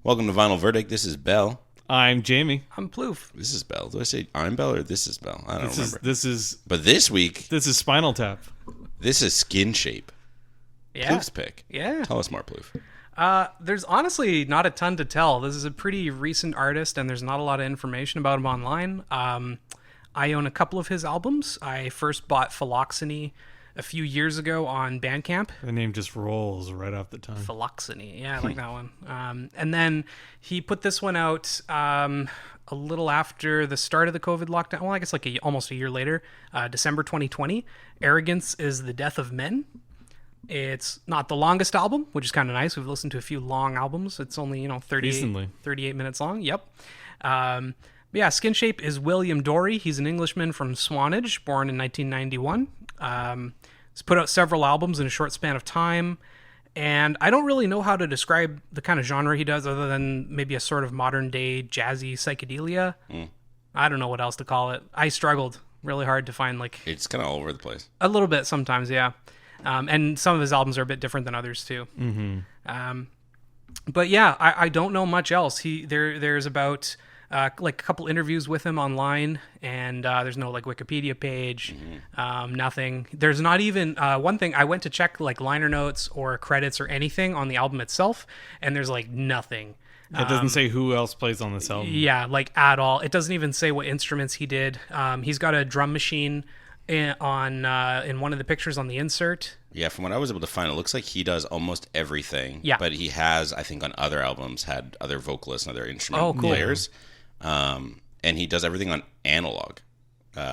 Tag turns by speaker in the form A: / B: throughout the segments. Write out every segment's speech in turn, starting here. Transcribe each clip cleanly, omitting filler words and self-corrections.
A: Welcome to Vinyl Verdict. This is Bell.
B: I'm Jamie.
C: I'm Plouffe.
A: This is Bell. Do I say I'm Bell or this is Bell? I don't remember. But this week,
B: this is Spinal Tap.
A: this is Skinshape.
C: Yeah.
A: Plouffe's pick.
C: Yeah.
A: Tell us more, Plouffe.
C: There's honestly not a ton to tell. This is a pretty recent artist, and there's not a lot of information about him online. I own a couple of his albums. I first bought Philoxeny a few years ago on Bandcamp.
B: The name just rolls right off the tongue.
C: Philoxeny. Yeah, I like that one. And then he put this one out a little after the start of the COVID lockdown. Well, I guess like almost a year later, December 2020. Arrogance is the Death of Men. It's not the longest album, which is kind of nice. We've listened to a few long albums. It's only, 38 minutes long. Yep. Yeah, Skinshape is William Dorey. He's an Englishman from Swanage, born in 1991. He's put out several albums in a short span of time. And I don't really know how to describe the kind of genre he does other than maybe a sort of modern-day jazzy psychedelia. I don't know what else to call it. I struggled really hard to find,
A: It's kind of all over the place.
C: a little bit sometimes, yeah. And some of his albums are a bit different than others, too.
B: Mm-hmm.
C: But yeah, I don't know much else. There's about a couple interviews with him online, and there's no Wikipedia page, nothing. There's not even one thing. I went to check liner notes or credits or anything on the album itself, and there's nothing.
B: It doesn't say who else plays on this album.
C: Yeah, at all. It doesn't even say what instruments he did. He's got a drum machine in one of the pictures on the insert.
A: Yeah, from what I was able to find, it looks like he does almost everything.
C: Yeah.
A: But he has, I think, on other albums, had other vocalists and other instrument players. And he does everything on analog,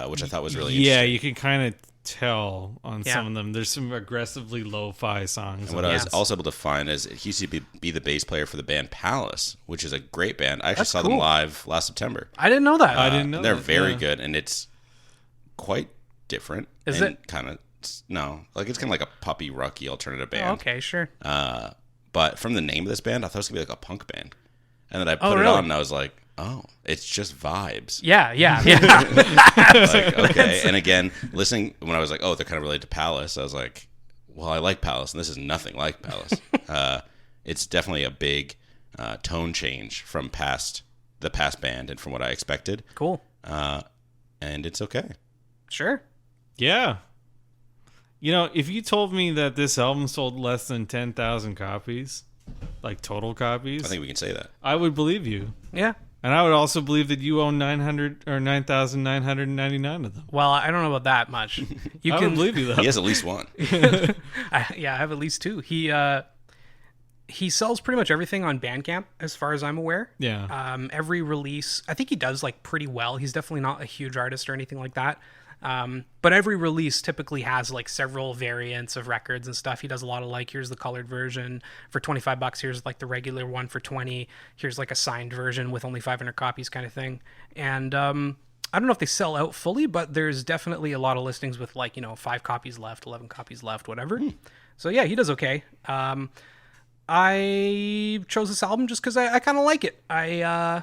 A: which I thought was really interesting.
B: Yeah, you can kind of tell on some of them. There's some aggressively lo-fi songs.
A: And what I was also able to find is he used to be the bass player for the band Palace, which is a great band. I actually saw them live last September.
C: I didn't know that.
B: I didn't know
A: They're
B: that,
A: very good, and it's quite different.
C: Is it?
A: Kind of, no. It's kind of like a puppy rocky alternative band.
C: Oh, okay, sure.
A: But from the name of this band, I thought it was going to be like a punk band. And then I put it
C: really?
A: on, and I was like, oh, it's just vibes.
C: Yeah.
A: Okay. And again, listening, when I was like, oh, they're kind of related to Palace, I was like, well, I like Palace, and this is nothing like Palace. It's definitely a big tone change from the past band and from what I expected.
C: Cool.
A: And it's okay.
C: Sure.
B: Yeah. If you told me that this album sold less than 10,000 copies, total copies,
A: I think we can say that.
B: I would believe you.
C: Yeah.
B: And I would also believe that you own 900 or 9,999 of them.
C: Well, I don't know about that much.
B: I would believe you, though.
A: He has at least one.
C: I have at least two. He sells pretty much everything on Bandcamp, as far as I'm aware.
B: Yeah.
C: Every release, I think he does pretty well. He's definitely not a huge artist or anything like that. But every release typically has several variants of records and stuff. He does a lot of here's the colored version for $25. Here's the regular one for 20. Here's a signed version with only 500 copies kind of thing. And I don't know if they sell out fully, but there's definitely a lot of listings with 5 copies left, 11 copies left, whatever. So yeah, he does okay. I chose this album just because I kind of like it. I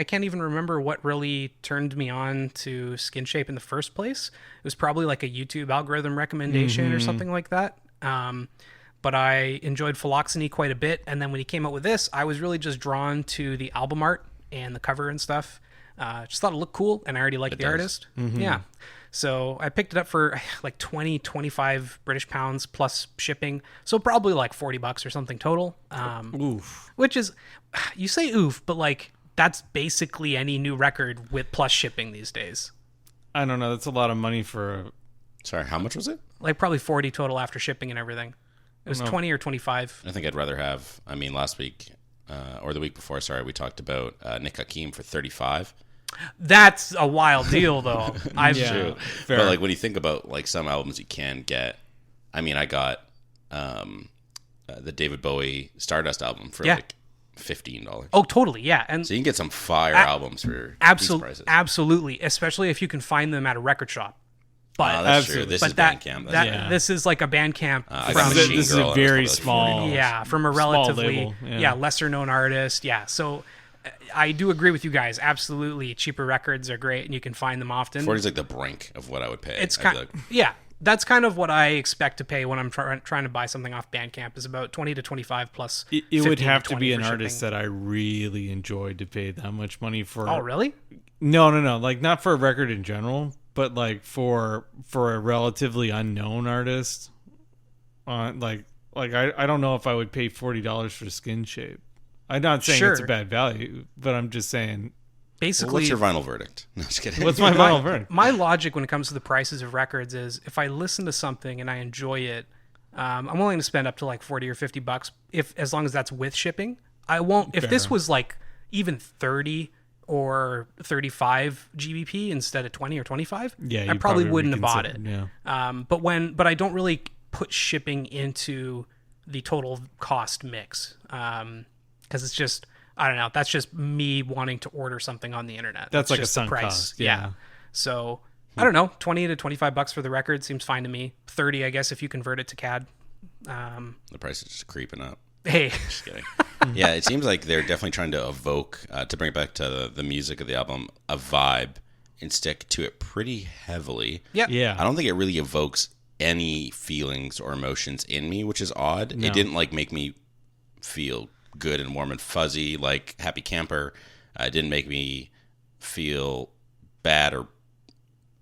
C: can't even remember what really turned me on to Skinshape in the first place. It was probably a YouTube algorithm recommendation or something like that. But I enjoyed Philoxeny quite a bit. And then when he came out with this, I was really just drawn to the album art and the cover and stuff. Just thought it looked cool, and I already liked the artist. Yeah. So I picked it up for 25 British pounds plus shipping. So probably $40 or something total.
B: Oof.
C: Which is, you say oof, but that's basically any new record with plus shipping these days.
B: I don't know. That's a lot of money for
A: Sorry, how much was it?
C: Probably 40 total after shipping and everything. It was 20 or 25.
A: I think I'd rather have, last week, or the week before, we talked about Nick Hakim for 35.
C: That's a wild deal, though.
B: True. Fair.
A: But when you think about some albums you can get, I got the David Bowie Stardust album for $15.
C: Oh, totally, yeah. And
A: so you can get some fire albums for these prices.
C: Absolutely, especially if you can find them at a record shop. But
A: that's true. This is Bandcamp.
C: This is a Bandcamp.
B: This is a very small.
C: Yeah, from a relatively
B: label.
C: lesser known artist. Yeah, so I do agree with you guys. Absolutely, cheaper records are great, and you can find them often.
A: 40 is the brink of what I would pay.
C: It's kind, yeah. that's kind of what I expect to pay when I'm trying to buy something off Bandcamp, is about 20 to 25 plus.
B: It would have to be an
C: 20 for
B: artist
C: shipping.
B: that I really enjoyed to pay that much money for.
C: Oh, really?
B: No. Like, not for a record in general, but like for a relatively unknown artist. I don't know if I would pay $40 for Skinshape. I'm not saying it's a
C: Sure.
B: bad value, but I'm just saying.
C: Basically,
A: What's your vinyl verdict? No, just kidding.
B: What's my final verdict?
C: my logic when it comes to the prices of records is if I listen to something and I enjoy it, I'm willing to spend up to like 40 or 50 bucks as long as that's with shipping. I won't if this
B: Fair.
C: was like even 30 or 35 GBP instead of 20 or 25.
B: Yeah,
C: I
B: you'd
C: probably wouldn't have bought it.
B: reconsider, Yeah.
C: But I don't really put shipping into the total cost mix because it's just, I don't know. That's just me wanting to order something on the internet.
B: That's like a
C: just the
B: sunk
C: price.
B: cost, yeah.
C: So I don't know. 20 to 25 bucks for the record seems fine to me. 30, I guess, if you convert it to CAD.
A: The price is just creeping up.
C: Hey,
A: Just kidding. Yeah, it seems like they're definitely trying to evoke, to bring it back to the music of the album, a vibe and stick to it pretty heavily.
C: yep.
B: Yeah.
A: I don't think it really evokes any feelings or emotions in me, which is odd.
B: No.
A: It didn't like make me feel good and warm and fuzzy like Happy Camper. It didn't make me feel bad or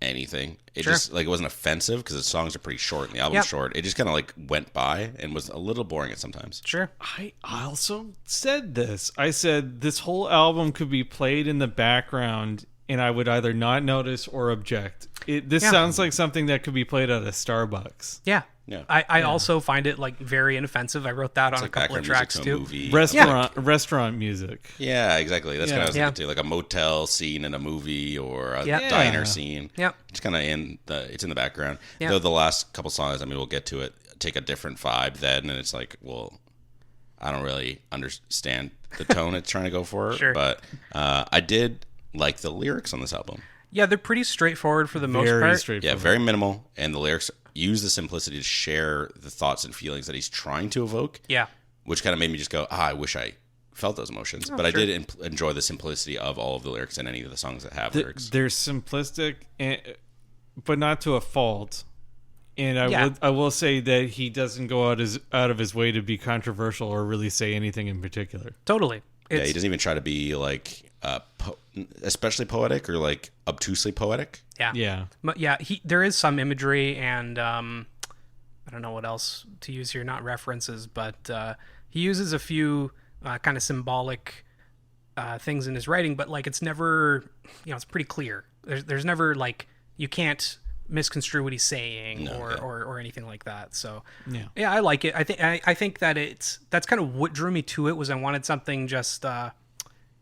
A: anything. It
C: Sure.
A: just like it wasn't offensive because the songs are pretty short and the album's
C: Yep.
A: short. It just kind of like went by and was a little boring at sometimes.
C: Sure.
B: I also said this. I said this whole album could be played in the background and I would either not notice or object. This
C: Yeah.
B: sounds like something that could be played at a Starbucks.
C: Yeah.
A: Yeah.
C: I also find it like very inoffensive. I wrote that on
A: It's
C: a
A: like
C: couple of
A: background music
C: tracks
A: to a
C: too.
A: movie.
B: Restaurant music.
A: Yeah, exactly. That's
B: Yeah.
A: kind of what I was
C: Yeah.
A: thinking too, like a motel scene in a movie or a
C: Yeah.
A: diner
B: Yeah.
A: scene.
C: Yep.
A: It's kind of it's in the background.
C: Yeah.
A: Though the last couple songs, I mean, we'll get to it, take a different vibe then, and it's like, well, I don't really understand the tone it's trying to go for.
C: Sure.
A: But I did like the lyrics on this album.
C: Yeah, they're pretty straightforward for the most
B: Very
C: part.
A: Yeah,
B: straightforward.
A: very minimal, and the lyrics use the simplicity to share the thoughts and feelings that he's trying to evoke.
C: Yeah.
A: Which kind of made me just go, I wish I felt those emotions. But I
C: sure.
A: did enjoy the simplicity of all of the lyrics in any of the songs that have lyrics.
B: They're simplistic, but not to a fault. And
C: Yeah.
B: I will say that he doesn't go out of his way to be controversial or really say anything in particular.
C: Totally.
A: Yeah,
C: It's,
A: he doesn't even try to be like especially poetic or like obtusely poetic.
C: yeah.
B: Yeah.
C: But yeah, there is some imagery and I don't know what else to use here, not references, but he uses a few kind of symbolic things in his writing, but like it's never, it's pretty clear. There's never like you can't misconstrue what he's saying or anything like that. So
B: Yeah.
C: I like it. I think that that's kind of what drew me to it was I wanted something just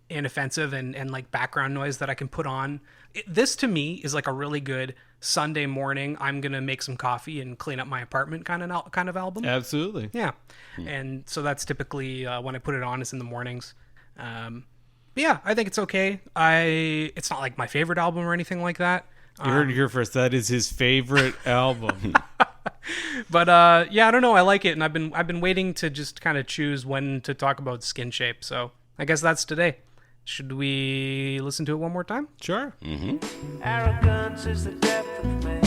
C: inoffensive and like background noise that I can put on. This to me is like a really good Sunday morning. I'm gonna make some coffee and clean up my apartment kind of album.
B: Absolutely.
C: Yeah, and so that's typically when I put it on. Is in the mornings. But yeah, I think it's okay. It's not like my favorite album or anything like that.
B: You heard it here first. That is his favorite album.
C: But yeah, I don't know. I like it, and I've been waiting to just kind of choose when to talk about Skinshape. So I guess that's today. Should we listen to it one more time?
B: Sure.
D: Arrogance is the depth of man.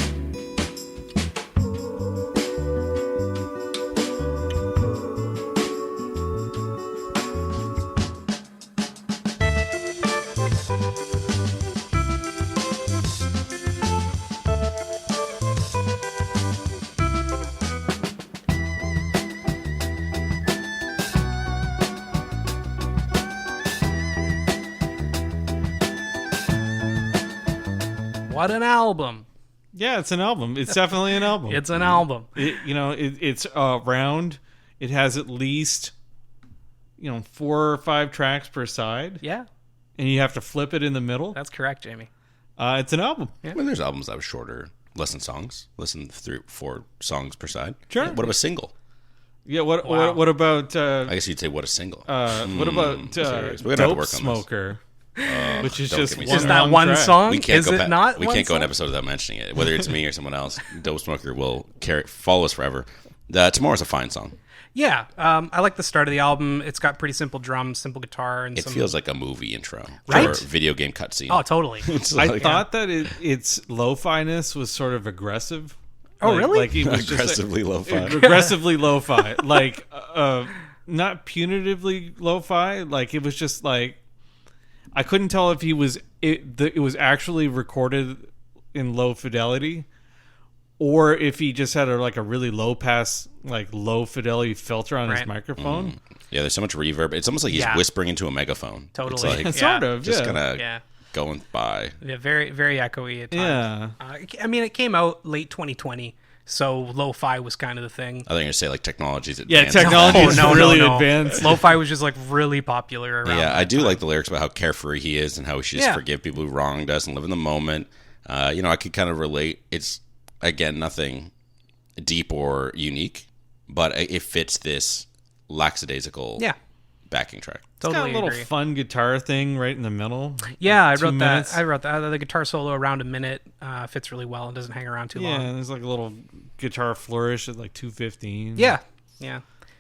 C: What an album!
B: Yeah, it's an album. It's definitely an album.
C: It's an album.
B: It's round. It has at least 4 or 5 tracks per side,
C: Yeah,
B: and you have to flip it in the middle.
C: that's correct, Jamie.
B: It's an album.
A: I mean, there's albums that have shorter, less than songs, less than 3-4 songs per side.
B: Sure.
A: What about a single?
B: Yeah. What
C: Wow.
B: what about
A: I guess you'd say what a single.
B: what about
A: serious. We're gonna have to
B: Dope
A: work on this.
B: Smoker? Which is
A: don't
B: just
A: get me
B: one
C: Is
A: started.
C: that
B: long
C: one
B: track.
C: song?
A: We can't
C: Is
A: go
C: it
A: back.
C: not?
A: We
C: one
A: can't go an
C: song?
A: episode without mentioning it. Whether it's me or someone else, Dope Smoker will follow us forever. Tomorrow's a fine song.
C: Yeah, I like the start of the album. It's got pretty simple drums, simple guitar, and
A: It
C: some.
A: feels like a movie intro
C: Right?
A: or video game cutscene.
C: Oh, totally.
A: It's
B: I
A: like-
B: thought that its lo-fi-ness was sort of aggressive
C: Oh, really?
B: Like it was
A: Aggressively lo-fi.
B: Aggressively lo-fi. Like not punitively lo-fi. Like it was just like I couldn't tell if he was it was actually recorded in low fidelity, or if he just had a really low pass, like low fidelity filter on his microphone.
A: Yeah, there's so much reverb. It's almost like he's whispering into a megaphone.
C: Totally.
A: It's like
B: Sort of,
A: just
B: yeah.
A: kind of going by.
C: Yeah, very, very echoey at times.
B: Yeah.
C: I mean, it came out late 2020, so lo-fi was kind of the thing.
A: I think you're going to say like technology's
B: Yeah,
A: advanced.
B: technology is really advanced.
C: Lo-fi was just like really popular around.
A: Yeah, I do
C: time.
A: like the lyrics about how carefree he is and how he should just forgive people who wronged us and live in the moment. I could kind of relate. It's, again, nothing deep or unique, but it fits this lackadaisical backing track.
B: It's got
C: Totally
B: a little
C: agree.
B: fun guitar thing right in the middle.
C: Yeah, I
B: 2
C: wrote
B: minutes.
C: that. I wrote that. The guitar solo around a minute fits really well and doesn't hang around too
B: Yeah,
C: long.
B: there's like a little guitar flourish at like 2:15.
C: Yeah.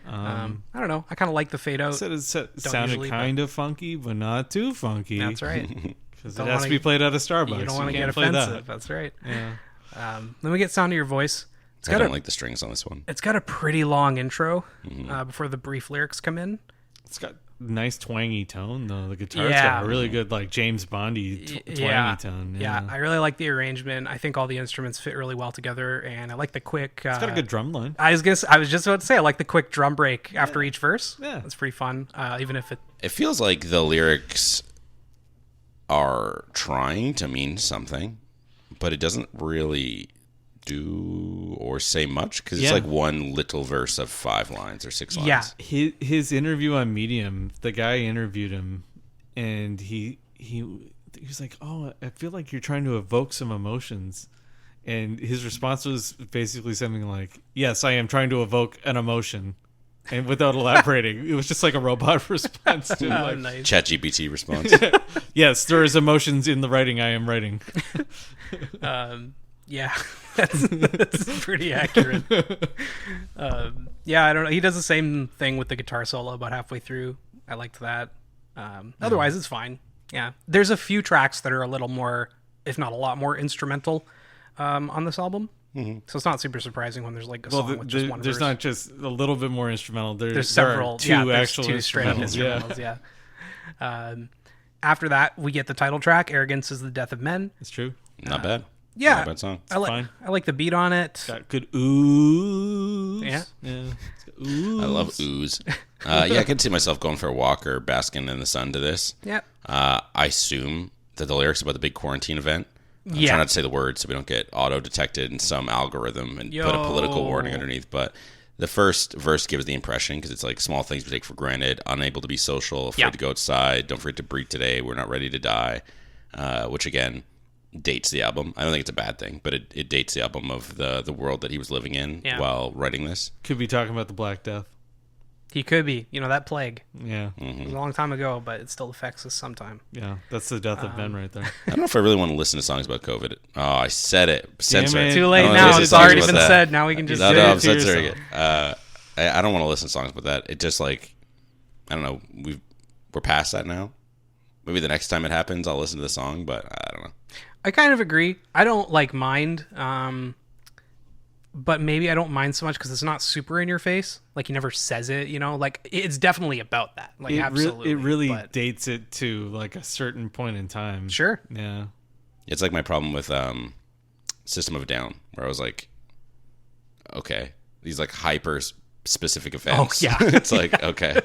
C: I don't know. I kind of like the fade out.
B: Said it sounded
C: usually,
B: kind of funky, but not too funky.
C: That's right.
B: Because it
C: Don't
B: has
C: wanna-
B: to be played out of Starbucks.
C: You don't want to get
B: can't play that.
C: offensive. That's right.
B: Yeah.
C: Then we get Sound of Your Voice.
A: I don't like the strings on this one.
C: It's got a pretty long intro before the brief lyrics come in.
B: It's got nice twangy tone though. The guitar's
C: Yeah.
B: got a really good like James Bondy twangy tone.
C: Yeah, I really like the arrangement. I think all the instruments fit really well together, and I like the quick.
B: It's got a good drum line.
C: I was just about to say I like the quick drum break after each verse.
B: Yeah.
C: It's pretty fun. Even if
A: It feels like the lyrics are trying to mean something, but it doesn't really do or say much because it's like one little verse of 5 lines or 6 lines.
C: Yeah.
B: His interview on Medium, the guy interviewed him, and he was like, "Oh, I feel like you're trying to evoke some emotions," and his response was basically something like, "Yes, I am trying to evoke an emotion," and without elaborating, it was just like a robot response to like,
C: nice.
A: ChatGPT response.
B: "Yes, there is emotions in the writing I am writing."
C: Yeah, that's pretty accurate. I don't know. He does the same thing with the guitar solo about halfway through. I liked that. Otherwise, it's fine. Yeah, there's a few tracks that are a little more, if not a lot more, instrumental on this album. Mm-hmm. So it's not super surprising when there's like a song with just one
B: there's
C: verse.
B: not just a little bit more instrumental.
C: There's several.
B: There's
C: There's two straight up
B: instrumentals.
C: instrumentals. After that, we get the title track. Arrogance is the death of men.
B: It's true.
A: Not bad.
C: Yeah,
A: Not a bad song.
B: fine.
C: I like the beat on it.
B: Got good ooze.
C: Yeah.
B: It's got ooze.
A: I love ooze. I can see myself going for a walk or basking in the sun to this.
C: Yeah.
A: I assume that the lyrics about the big quarantine event. I'm trying not to say the words so we don't get auto-detected in some algorithm and put a political warning underneath. But the first verse gives the impression, because it's like small things we take for granted, unable to be social, afraid to go outside, don't forget to breathe today, we're not ready to die, which again dates the album. I don't think it's a bad thing, but it dates the album of the world that he was living in while writing this.
B: Could be talking about the Black Death.
C: He could be. That plague.
B: Yeah.
C: It was a long time ago, but it still affects us sometime.
B: Yeah. That's the death of Ben right there.
A: I don't know if I really want to listen to songs about COVID. Oh, I said it. Censor
B: Damn
A: it.
B: it.
C: Too
A: I
C: late
A: don't wanna
C: now.
A: listen to
C: It's
A: songs
C: already
A: about
C: been
A: that.
C: said. Now we can just
A: No,
C: say
A: I'm
C: it to
A: censoring
C: yourself.
A: it. I don't want to listen to songs about that. It just like, I don't know. We're past that now. Maybe the next time it happens, I'll listen to the song, but I don't know.
C: I kind of agree. I don't mind, but maybe I don't mind so much because it's not super in your face. Like he never says it, Like it's definitely about that. Like absolutely,
B: It really
C: but-
B: dates it to like a certain point in time.
C: Sure.
B: Yeah.
A: It's like my problem with System of a Down, where I was like, okay, these like hyper specific events.
C: Oh, yeah.
A: It's like, okay,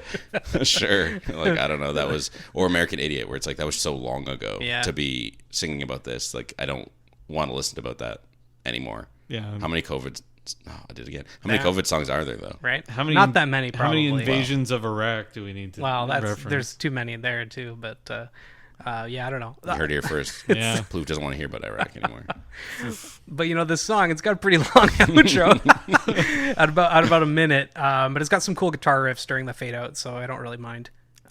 A: sure. Like, I don't know. That was, or American Idiot, where it's like, that was so long ago to be singing about this. Like, I don't want to listen about that anymore.
B: Yeah.
A: How many COVID? Oh, I did it again. How many COVID songs are there though?
C: Right.
B: How many?
C: Not that many. Probably.
B: How many invasions of Iraq do we need to?
C: Well,
B: reference?
C: there's too many there too. But I don't know.
A: You heard it here first.
B: Yeah.
A: Plouffe doesn't want to hear about Iraq anymore.
C: But this song, it's got a pretty long outro at about a minute. But it's got some cool guitar riffs during the fade out, so I don't really mind.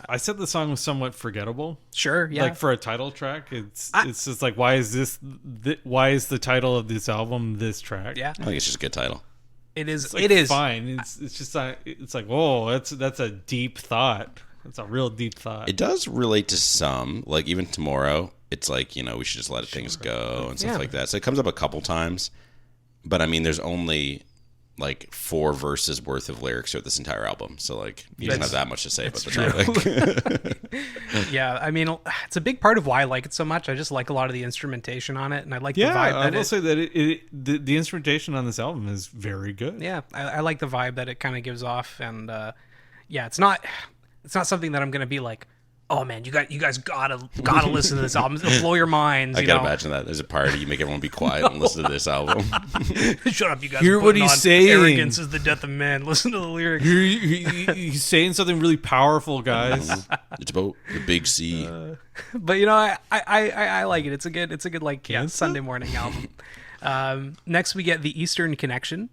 B: I said the song was somewhat forgettable.
C: Sure, yeah.
B: Like for a title track, it's just like, why is the title of this album this track?
C: Yeah,
A: I think it's just a good title.
C: it is.
B: It's like,
C: it is
B: fine. It's just like, it's like, whoa, that's a deep thought. That's a real deep thought.
A: It does relate to some, like even Tomorrow. It's like, we should just let things go and stuff like that. So it comes up a couple times, But I mean, there's only like 4 verses worth of lyrics throughout this entire album, so like he doesn't have that much to say about the topic.
C: Yeah, I mean, it's a big part of why I like it so much. I just like a lot of the instrumentation on it, and I like the vibe that
B: I will say that the instrumentation on this album is very good.
C: Yeah, I like the vibe that it kind of gives off, and it's not something that I'm gonna be like, oh man, you guys gotta listen to this album. It'll blow your minds.
A: I can imagine that. There's a party, you make everyone be quiet and listen to this album.
C: Shut up, you guys.
B: Hear what he's saying.
C: Arrogance is the death of man. Listen to the lyrics.
B: He's saying something really powerful, guys.
A: It's about the big C.
C: But I like it. It's a good like Sunday morning album. Next we get the Eastern Connection.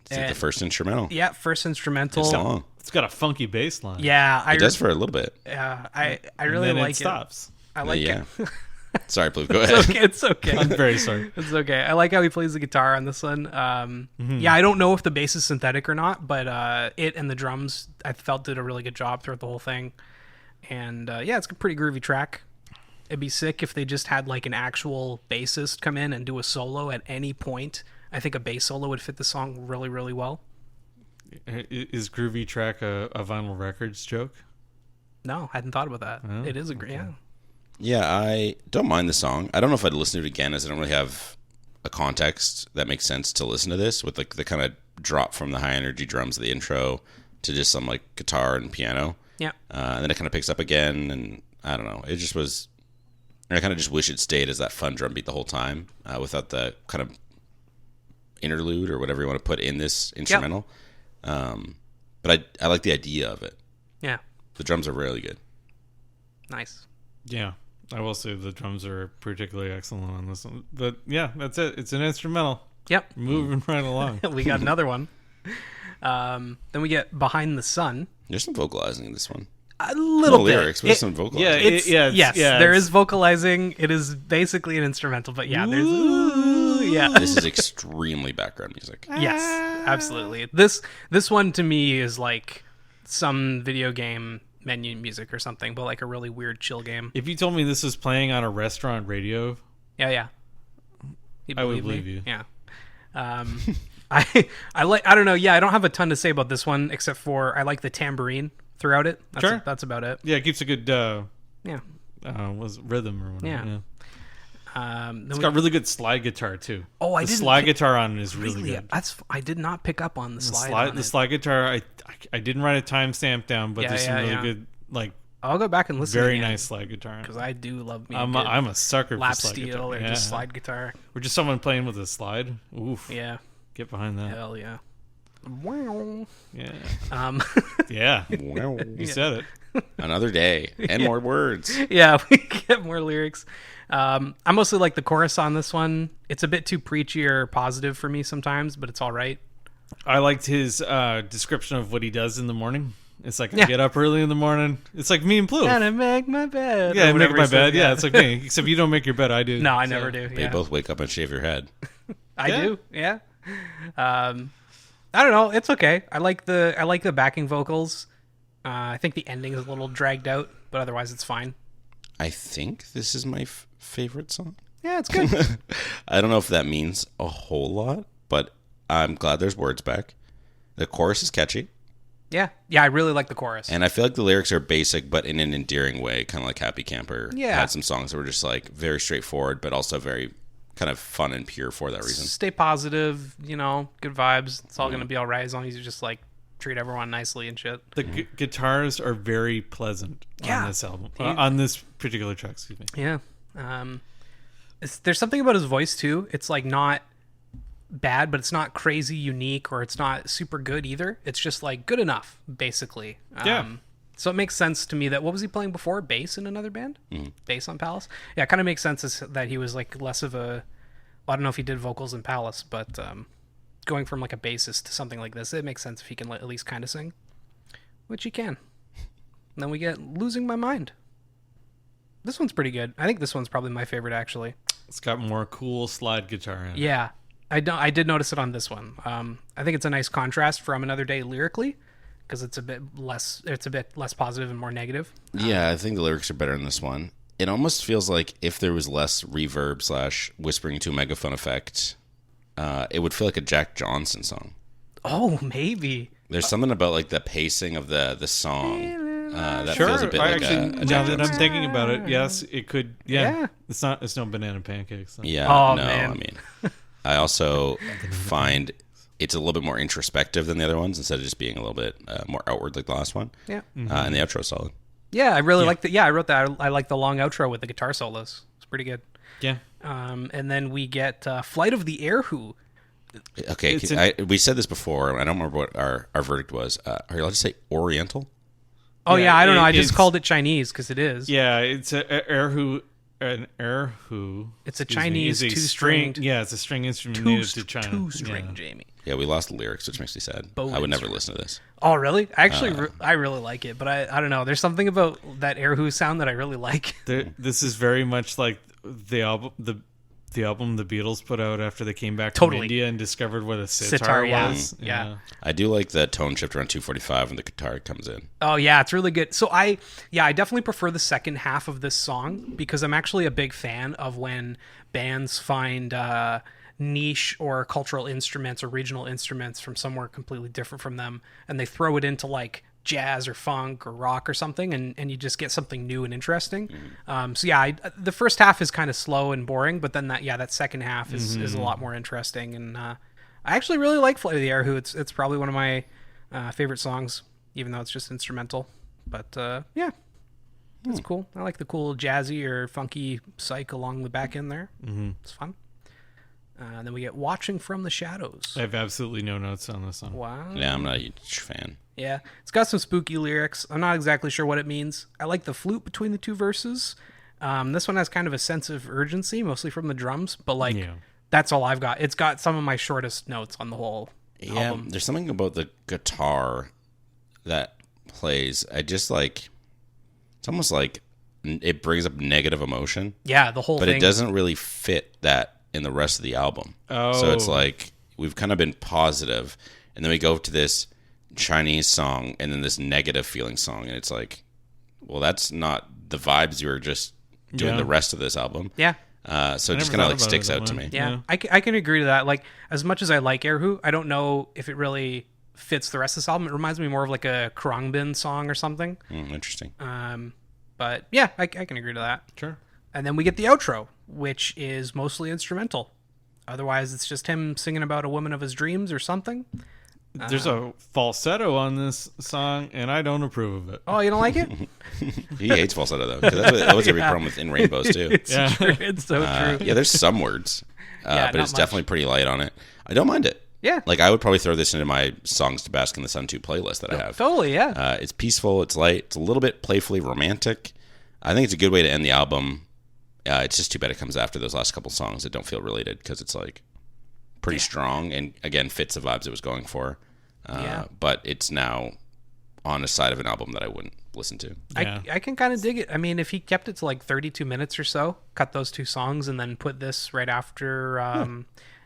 A: It's like the first instrumental.
C: Yeah, first instrumental.
A: It's long.
B: It's got a funky bass line.
C: Yeah,
A: It does for a little bit.
C: I really
B: and then
C: like
B: it stops.
C: I like it.
A: Sorry, Plouffe, go ahead.
C: It's okay.
B: I'm very sorry.
C: It's okay. I like how he plays the guitar on this one. Yeah, I don't know if the bass is synthetic or not, but it and the drums I felt did a really good job throughout the whole thing. And it's a pretty groovy track. It'd be sick if they just had like an actual bassist come in and do a solo at any point. I think a bass solo would fit the song really, really well.
B: Is groovy track a vinyl records joke?
C: No, I hadn't thought about that.
B: Oh,
C: It is a great,
A: Yeah, I don't mind the song. I don't know if I'd listen to it again, as I don't really have a context that makes sense to listen to this, with like the kind of drop from the high energy drums of the intro to just some like guitar and piano.
C: Yeah.
A: And then it kind of picks up again, and I don't know. It just was. I kind of just wish it stayed as that fun drum beat the whole time, without the kind of interlude or whatever you want to put in this instrumental. But I like the idea of it.
C: Yeah.
A: The drums are really good.
C: Nice.
B: Yeah, I will say the drums are particularly excellent on this one. But yeah, that's it. It's an instrumental.
C: Yep.
B: Moving right along.
C: We got another one. Then we get Behind the Sun.
A: There's some vocalizing in this one.
C: A little
A: No
C: bit.
A: lyrics, but there's some vocalizing.
C: Yes, there is vocalizing. It is basically an instrumental, but yeah, there's
A: This is extremely background music.
C: Yes, absolutely. This one to me is like some video game menu music or something, but like a really weird chill game.
B: If you told me this was playing on a restaurant radio,
C: Yeah.
B: I would believe you.
C: Yeah. I like. I don't know. Yeah, I don't have a ton to say about this one except for I like the tambourine throughout it. That's about it.
B: Yeah, it keeps a good
C: was
B: rhythm or whatever.
C: Yeah.
B: It's got really good slide guitar too.
C: Oh,
B: the slide guitar on it is really good.
C: I did not pick up on the slide.
B: The slide guitar. I didn't write a timestamp down, but there's some really good, like,
C: I'll go back and listen.
B: Very nice slide guitar
C: because I do love me.
B: I'm a sucker
C: lap
B: for slide
C: steel
B: guitar.
C: or just slide guitar,
B: or just someone playing with a slide. Oof.
C: Yeah.
B: Get behind that.
C: Hell yeah. Wow.
B: Yeah.
A: Yeah.
B: You said it.
A: Another day and more words.
C: Yeah, we get more lyrics. I mostly like the chorus on this one. It's a bit too preachy or positive for me sometimes, but it's all right.
B: I liked his description of what he does in the morning. It's like, I get up early in the morning. It's like me and Plouffe.
C: And I make my bed.
B: Yeah, I make my bed. Yeah, it's like me. Except you don't make your bed, I do.
C: No, I never do.
A: But you both wake up and shave your head.
C: I do. Yeah. I don't know. It's okay. I like the backing vocals. I think the ending is a little dragged out, but otherwise it's fine.
A: I think this is my favorite song.
C: Yeah, it's good.
A: I don't know if that means a whole lot, but I'm glad there's words back. The chorus is catchy.
C: Yeah, I really like the chorus.
A: And I feel like the lyrics are basic, but in an endearing way, kind of like Happy Camper.
C: Yeah.
A: Had some songs that were just like very straightforward, but also very kind of fun and pure for that reason.
C: Stay positive, good vibes. It's all going to be all right as long as you just like treat everyone nicely and shit.
B: The guitars are very pleasant on this album. On this particular track, excuse me.
C: Yeah. There's something about his voice too. It's like not bad, but it's not crazy unique, or it's not super good either. It's just like good enough, basically. So it makes sense to me that, what was he playing before? Bass in another band? Bass on Palace? Yeah, it kind of makes sense that he was like less of a, I don't know if he did vocals in Palace, but going from like a bassist to something like this, it makes sense if he can at least kind of sing, which he can. And then we get Losing My Mind. This one's pretty good. I think this one's probably my favorite, actually.
B: It's got more cool slide guitar in it.
C: Yeah, I did notice it on this one. I think it's a nice contrast from Another Day lyrically, because it's a bit less positive and more negative.
A: Yeah, I think the lyrics are better in this one. It almost feels like if there was less reverb / whispering to a megaphone effect it would feel like a Jack Johnson song.
C: Oh, maybe.
A: There's something about like the pacing of the song that
B: Sure.
A: feels a bit
B: I
A: like
B: actually,
A: a
B: now
A: Jack
B: that I'm
A: Johnson.
B: thinking about it, yes, it could. Yeah.
C: Yeah.
B: It's no banana pancakes. Though.
A: Yeah,
C: Oh,
A: no,
C: man.
A: I mean, I also find it's a little bit more introspective than the other ones instead of just being a little bit more outward like the last one.
C: Yeah.
A: And the outro solid.
C: Yeah, I really like the. Yeah, I wrote that. I like the long outro with the guitar solos. It's pretty good.
B: Yeah.
C: And then we get Flight of the Air Who.
A: Okay, we said this before, and I don't remember what our verdict was. Are you allowed to say Oriental?
C: Oh
B: Yeah,
C: yeah, I don't know. I
B: it's-
C: just called it Chinese because it is.
B: Yeah, it's an erhu.
C: It's a
B: excuse me,
C: Chinese
B: is a
C: two-stringed-
B: Yeah, it's a string instrument native to China.
C: Two-string,
B: Yeah.
C: Jamie.
A: Yeah, we lost the lyrics, which makes me sad. I would never listen to this.
C: Oh really? Actually, I really like it, but I don't know. There's something about that Air Who sound that I really like.
B: This is very much like the album the album the Beatles put out after they came back
C: Totally.
B: from India and discovered what a
C: Sitar,
B: sitar
C: yeah.
B: was.
C: Yeah.
A: I do like the tone shift around 245 when the guitar comes in.
C: Oh yeah, it's really good. So I definitely prefer the second half of this song because I'm actually a big fan of when bands find niche or cultural instruments or regional instruments from somewhere completely different from them and they throw it into like jazz or funk or rock or something and you just get something new and interesting. So yeah, the first half is kind of slow and boring, but then that second half is a lot more interesting and I actually really like Flight of the Air Who. It's probably one of my favorite songs, even though it's just instrumental. But yeah, it's cool. I like the cool jazzy or funky psych along the back end there. It's fun. And then we get Watching from the Shadows.
B: I have absolutely no notes on this song.
C: Wow.
A: Yeah, I'm not a huge fan.
C: Yeah, it's got some spooky lyrics. I'm not exactly sure what it means. I like the flute between the two verses. This one has kind of a sense of urgency, mostly from the drums, but like
B: Yeah.
C: that's all I've got. It's got some of my shortest notes on the whole
A: Yeah,
C: album.
A: there's something about the guitar that plays. I just like, it's almost like it brings up negative emotion,
C: Yeah, the whole
A: but
C: thing.
A: it doesn't really fit that in the rest of the album. So it's
B: Oh.
A: like we've kind of been positive, and then we go to this Chinese song and then this negative feeling song, and it's like, well, that's not the vibes you were just doing
B: Yeah.
A: the rest of this album.
C: Yeah.
A: So it just
B: never
A: kind of
B: thought
A: like
B: about
A: sticks
B: it that
A: out to
B: way.
A: me.
C: Yeah,
B: Yeah.
C: I can agree to that. Like, as much as I like Air Who, I don't know if it really fits the rest of this album. It reminds me more of like a Krongbin song or something.
A: Interesting.
C: But yeah, I can agree to that.
B: Sure.
C: And then we get the outro, which is mostly instrumental. Otherwise, it's just him singing about a woman of his dreams or something.
B: There's a falsetto on this song, and I don't approve of it.
C: Oh, you don't like it?
A: He hates falsetto though, because that was a big problem with In Rainbows too.
C: It's
B: Yeah.
C: true. It's so true.
A: Yeah, there's some words,
C: Yeah,
A: but
C: not
A: it's
C: much.
A: definitely pretty light on it. I don't mind it.
C: Yeah.
A: Like I would probably throw this into my Songs to Bask in the Sun 2 playlist that I have.
C: Totally, yeah.
A: It's peaceful. It's light. It's a little bit playfully romantic. I think it's a good way to end the album. It's just too bad it comes after those last couple songs that don't feel related because it's like pretty strong and again fits the vibes it was going for.
C: Yeah.
A: But it's now on a side of an album that I wouldn't listen to.
B: Yeah.
C: I can kind of dig it. I mean, if he kept it to like 32 minutes or so, cut those two songs, and then put this right after,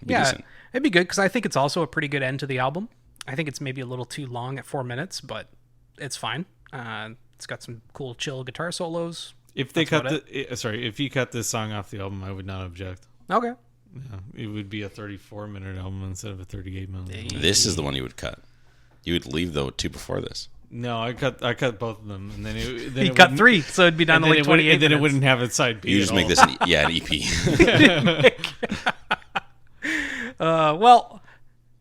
A: be decent.
C: it'd be good because I think it's also a pretty good end to the album. I think it's maybe a little too long at 4 minutes, but it's fine. It's got some cool, chill guitar solos.
B: If they
C: That's
B: cut
C: about
B: if you cut this song off the album, I would not object.
C: Okay.
B: Yeah, it would be a 34-minute album instead of a 38-minute.
A: This is the one you would cut. You would leave the two before this.
B: No, I cut both of them, and then then
C: He
B: it
C: cut
B: wouldn't-
C: 3, so it'd be down
B: and
C: to
B: then
C: like
B: it would-
C: 28
B: and then it
C: minutes.
B: wouldn't have a side B.
A: You
B: at
A: just make
B: all.
A: this an EP.
C: Well,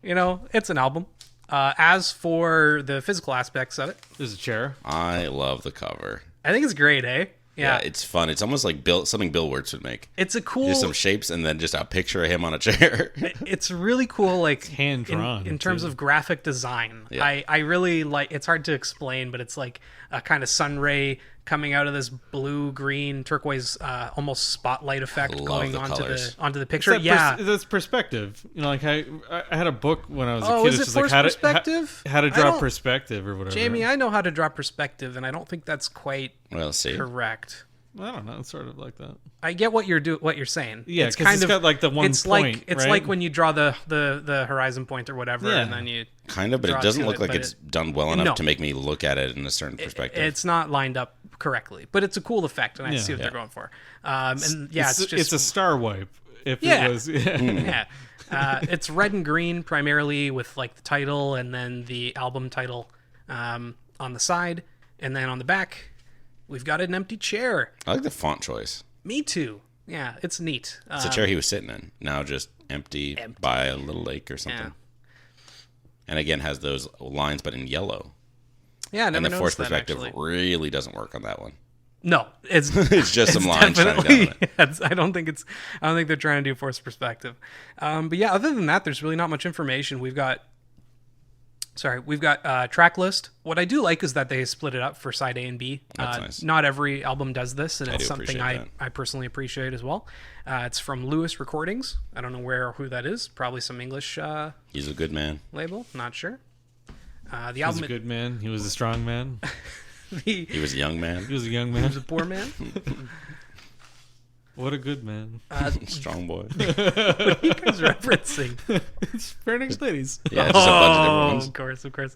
C: it's an album. As for the physical aspects of it,
B: There's a chair.
A: I love the cover.
C: I think it's great, eh?
A: Yeah, it's fun. It's almost like something Bill Wirtz would make.
C: It's a cool.
A: Just some shapes and then just a picture of him on a chair.
C: It's really cool, like
B: hand drawn,
C: in terms
B: too.
C: of graphic design.
A: Yeah.
C: I really like. It's hard to explain, but it's like a kind of sun ray coming out of this blue, green, turquoise, almost spotlight effect
A: Love
C: going
A: the colors.
C: onto the picture.
B: That's perspective. Like I had a book when I was a
C: Oh,
B: kid.
C: is
B: It's
C: it
B: just like
C: forced
B: how to
C: perspective?
B: how to
C: I
B: draw
C: don't-
B: perspective or whatever.
C: Jamie, I know how to draw perspective, and I don't think that's quite
A: Well, see.
C: correct.
B: I don't know. It's sort of like that.
C: I get what you're saying.
B: Yeah,
C: it's
B: 'cause
C: kind
B: it's
C: of
B: got, like, the one
C: It's
B: point,
C: like it's
B: right?
C: like when you draw the horizon point or whatever,
B: Yeah.
C: and then you
A: Kind of, but
C: draw
A: it doesn't
C: to
A: look
C: it,
A: like
C: but
A: it's done well enough
C: No.
A: to make me look at it in a certain perspective.
C: It's not lined up correctly, but it's a cool effect, and I
B: Yeah.
C: see what
A: Yeah.
C: thure going for. And yeah, it's just
B: it's a star wipe. If
C: Yeah.
B: it was,
C: yeah. It's red and green primarily with like the title and then the album title on the side. And then on the back, we've got an empty chair.
A: I like the font choice.
C: Me too. Yeah, it's neat.
A: It's a chair he was sitting in. Now just empty by a little lake or something.
C: Yeah.
A: And again, has those lines, but in yellow.
C: Yeah, I never
A: And the
C: noticed
A: forced
C: that,
A: perspective
C: actually.
A: really doesn't work on that one.
C: No, it's
A: It's just some lines shining down on it.
C: I don't think they're trying to do forced perspective. But yeah, other than that, there's really not much information. We've got track list. What I do like is that they split it up for side A and B.
A: That's nice.
C: Not every album does this, and
A: I
C: it's
A: do
C: something
A: appreciate
C: I personally appreciate as well. It's from Lewis Recordings. I don't know where or who that is. Probably some English
A: He's a good man.
C: label. Not sure. The
B: He was
C: album.
B: a good man. He was a strong man.
A: He was a young man.
B: He was a young
C: He
B: man.
C: was a poor man.
B: What a good man.
A: Strong boy.
C: What are you guys referencing?
B: It's Fairnix Ladies.
A: Yeah, just a bunch of different
C: Oh,
A: ones.
C: of course.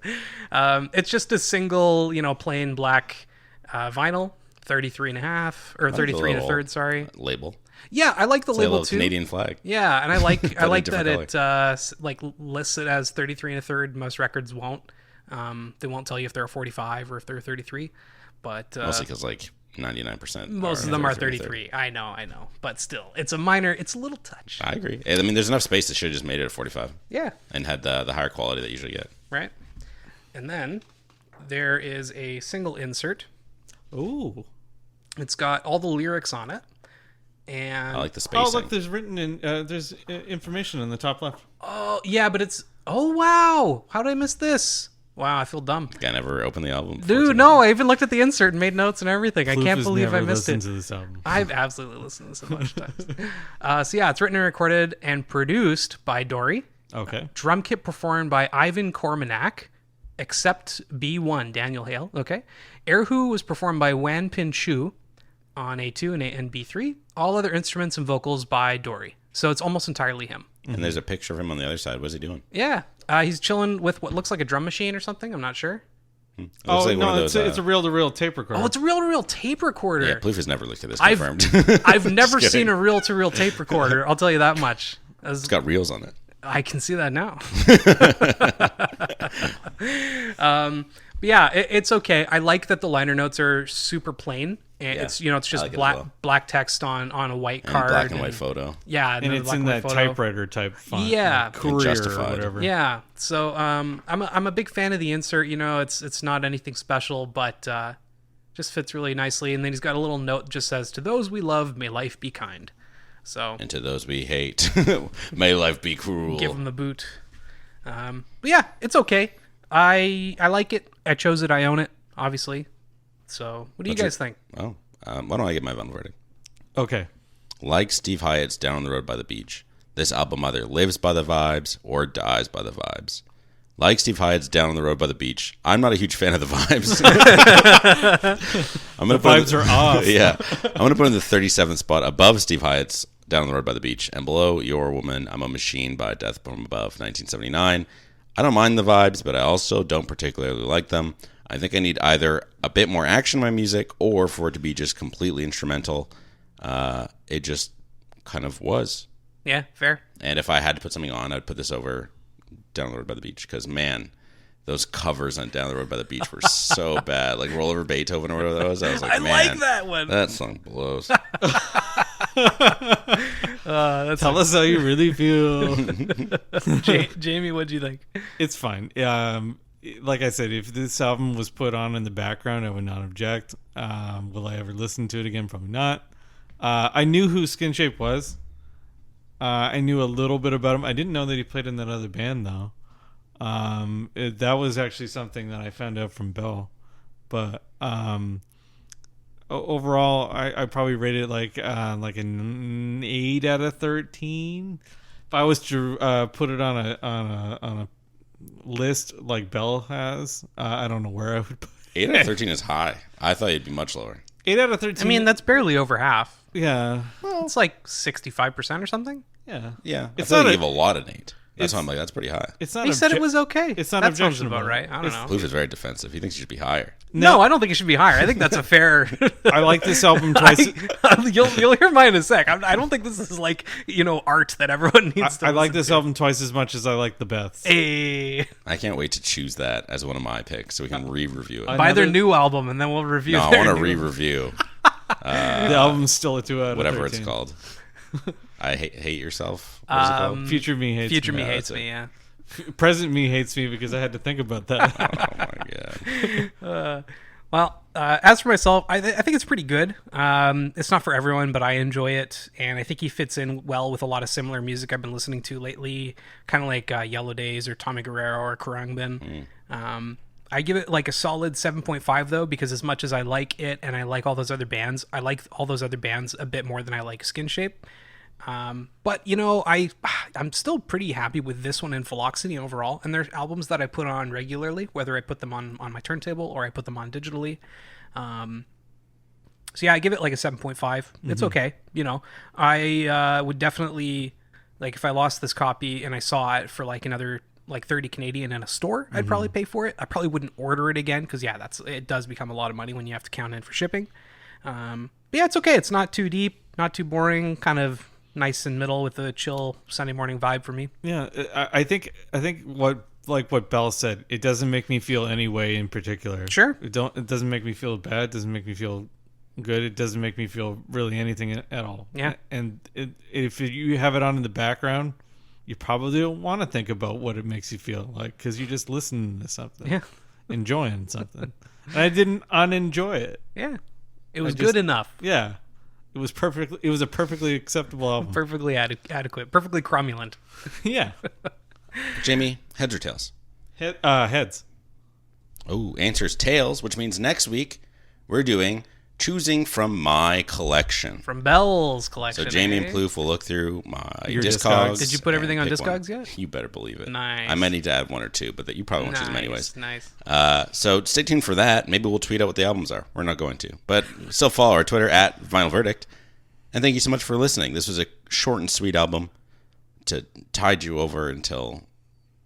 C: It's just a single, plain black vinyl, 33 and a half, or 33 and a
A: little
C: third, sorry.
A: Label.
C: Yeah, I like the
A: It's a
C: label
A: little
C: too.
A: Canadian flag.
C: Yeah, and I like
A: a
C: that
A: different
C: it lists it as 33 and a third. Most records won't. They won't tell you if they're a 45 or if they're a 33. But
A: Mostly because like 99%.
C: most of them are 33. I know. But still, it's a little touch.
A: I agree. I mean, there's enough space that should have just made it a 45
C: Yeah,
A: and had the higher quality that you usually get.
C: right. And then there is a single insert.
B: Ooh.
C: It's got all the lyrics on it. And
A: I like the spacing.
B: Oh, look, there's there's information in the top left.
C: oh yeah, but it's wow. How did I miss this? Wow, I feel dumb.
A: I never opened the album. before
C: Dude,
A: today.
C: no, I even looked at the insert and made notes and everything. I
B: Plouffe
C: can't
B: has
C: believe I
B: never
C: missed it.
B: listened to this album.
C: I've absolutely listened to this a bunch of times. So yeah, it's written and recorded and produced by Dorey.
B: Okay.
C: Drum kit performed by Ivan Kormanak, except B1, Daniel Hale. Okay. Erhu was performed by Wan Pin Chu on A2 and B3. All other instruments and vocals by Dorey. So it's almost entirely him.
A: And there's a picture of him on the other side. What's he doing?
C: Yeah. He's chilling with what looks like a drum machine or something. I'm not sure.
A: It looks
B: Oh,
A: like one
B: no,
A: of those,
B: it's a reel-to-reel tape recorder.
C: Oh, it's a reel-to-reel tape recorder.
A: Yeah, Plouffe has never looked at this.
C: I've
A: Confirmed.
C: I've never
A: Just
C: seen
A: kidding.
C: a reel-to-reel tape recorder. I'll tell you that much.
A: It's got reels on it.
C: I can see that now. But yeah, it's okay. I like that the liner notes are super plain. And
A: Yeah,
C: it's it's
A: I
C: just
A: like it as
C: black
A: well.
C: black text on a white
A: And
C: card.
A: black and white photo.
C: Yeah,
B: and
C: the
B: it's
C: black
B: in
C: and white
B: that
C: photo.
B: typewriter type font.
C: Yeah.
B: like Courier or
A: Justified.
B: whatever.
C: Yeah. So I'm a big fan of the insert. It's not anything special, but just fits really nicely. And then he's got a little note that just says, "To those we love, may life be kind." So
A: And to those we hate, may life be cruel.
C: give him the boot. But yeah, it's okay. I like it. I chose it. I own it, obviously. So what do you guys think?
A: Oh, why don't I get my final verdict?
B: Okay.
A: Like Steve Hyatt's Down on the Road by the Beach, this album either lives by the vibes or dies by the vibes. Like Steve Hyatt's Down on the Road by the Beach, I'm not a huge fan of the vibes.
B: The vibes are off.
A: Yeah. I'm going to put in the 37th spot above Steve Hyatt's Down on the Road by the Beach and below Your Woman, I'm a Machine by Death from Above, 1979. I don't mind the vibes, but I also don't particularly like them. I think I need either a bit more action in my music or for it to be just completely instrumental. It just kind of was.
C: Yeah, fair.
A: And if I had to put something on, I'd put this over Down the Road by the Beach because, man, those covers on Down the Road by the Beach were so bad. Like Roll Over Beethoven or whatever that was. I was like,
C: I
A: man,
C: like that one.
A: that song blows.
B: Tell us how you really feel.
C: Jamie, what'd you think?
B: It's fine. Like I said, if this album was put on in the background, I would not object. Will I ever listen to it again? Probably not. I knew who Skinshape was. I knew a little bit about him. I didn't know that he played in that other band, though. That was actually something that I found out from Bill. But overall, I probably rated it like an 8 out of 13. If I was to put it on a list like Bell has, I don't know where I would put it.
A: 8 out of 13 is high. I thought it'd be much lower.
B: 8 out of 13.
C: I mean, that's barely over half.
B: yeah,
C: It's like 65% or something.
B: yeah.
A: Yeah.
B: It's
A: I thought
B: not
A: I'd
B: a-
A: give a lot an 8. That's why I'm like, that's pretty high.
B: It's not.
C: He said it was okay.
B: It's not
C: that sounds
B: objectionable.
C: about right. I don't know.
A: Plouffe is very defensive. He thinks you should be higher.
C: No, I don't think it should be higher. I think that's a fair.
B: I like this album twice.
C: You'll hear mine in a sec. I don't think this is like art that everyone needs to.
B: I like
C: listen
B: this
C: to.
B: album twice as much as I like the Beths.
C: Hey,
A: I can't wait to choose that as one of my picks so we can re-review it.
C: buy their new album and then we'll review.
A: No, I
C: their
A: want to
C: new-
A: re-review
B: The album's still a 2 out of
A: whatever
B: 13.
A: it's called. I hate yourself. What is it called?
B: Future me hates
C: Future
B: me.
C: me hates
A: that's
C: me. Yeah.
B: Present me hates me because I had to think about that.
A: Oh my god.
C: Well, as for myself, I think it's pretty good. It's not for everyone, but I enjoy it, and I think he fits in well with a lot of similar music I've been listening to lately, kind of like Yellow Days or Tommy Guerrero or Khruangbin. I give it like a solid 7.5 though, because as much as I like it and I like all those other bands, I like all those other bands a bit more than I like Skinshape. But I'm still pretty happy with this one and Phylloxeny overall, and they're albums that I put on regularly, whether I put them on my turntable or I put them on digitally. So yeah, I give it like a 7.5. It's okay. I would definitely, like, if I lost this copy and I saw it for like another like 30 Canadian in a store, I'd probably pay for it. I probably wouldn't order it again because it does become a lot of money when you have to count in for shipping. But yeah, it's okay. It's not too deep, not too boring, kind of nice and middle with a chill Sunday morning vibe for me.
B: Yeah, I think what Bell said, it doesn't make me feel any way in particular.
C: Sure.
B: It doesn't make me feel bad. It doesn't make me feel good. It doesn't make me feel really anything at all.
C: Yeah.
B: And if you have it on in the background, you probably don't want to think about what it makes you feel like because you're just listening to something,
C: Yeah.
B: enjoying something. And I didn't unenjoy it.
C: Yeah. It was
B: just-
C: good enough.
B: Yeah, it was perfect. It was a perfectly acceptable album.
C: Perfectly adequate. Perfectly cromulent.
B: Yeah.
A: Jamie, heads or tails?
B: Heads.
A: Oh, answers tails, which means next week we're doing choosing from my collection.
C: From Bell's collection.
A: So Jamie and
C: eh?
A: Plouffe will look through my
B: Your
A: Discogs.
B: Discogs.
C: Did you put everything
A: and
C: on
A: pick one.
C: Discogs yet?
A: You better believe it.
C: Nice.
A: I might need to add one or two, but you probably won't choose them anyways.
C: Nice.
A: So stay tuned for that. Maybe we'll tweet out what the albums are. We're not going to. But still follow our Twitter at Vinyl Verdict. And thank you so much for listening. This was a short and sweet album to tide you over until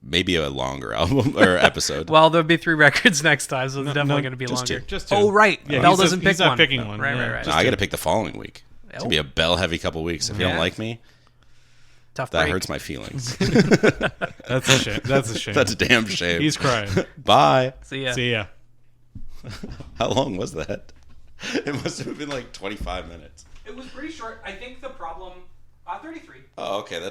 A: maybe a longer album or episode.
C: Well, there'll be 3 records next time, so it's definitely
B: no,
C: going to be
A: just
C: longer.
A: 2.
B: Just 2.
C: Oh, right.
B: Yeah,
C: Bell
B: he's
C: doesn't pick
B: not
C: one.
B: picking one.
C: Right,
B: Yeah.
C: right.
A: No, I got to pick the following week. It's going to be a bell-heavy couple weeks. If you don't
C: Yeah.
A: like me,
C: Tough
A: that
C: break.
A: hurts my feelings.
B: That's a shame. That's a shame.
A: That's a damn shame.
B: He's crying.
A: Bye.
C: See ya.
B: See ya.
A: How long was that? It must have been like 25 minutes.
C: It was pretty short. I think the problem... 33.
A: Oh, okay. That's